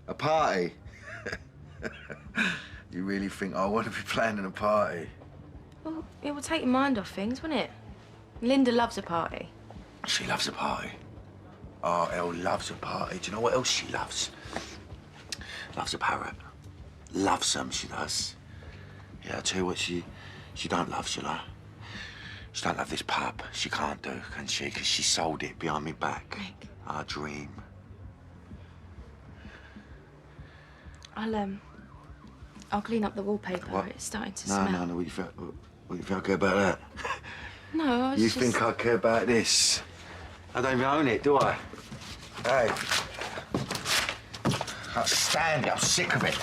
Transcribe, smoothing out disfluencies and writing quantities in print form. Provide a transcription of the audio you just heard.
A party? You really think I want to be planning a party? Well, it would take your mind off things, wouldn't it? Linda loves a party. She loves a party. Oh, Elle loves a party. Do you know what else she loves? Loves a parrot. Loves them, she does. Yeah, I'll tell you what she don't love, shall I? She don't love this pub. She can't do, can she? Because she sold it behind me back. Mick. Our dream. I'll clean up the wallpaper. What? It's starting to smell. No. What do you think I care about that? No, I was You just... think I care about this? I don't even own it, do I? Hey. I can't stand it. I'm sick of it.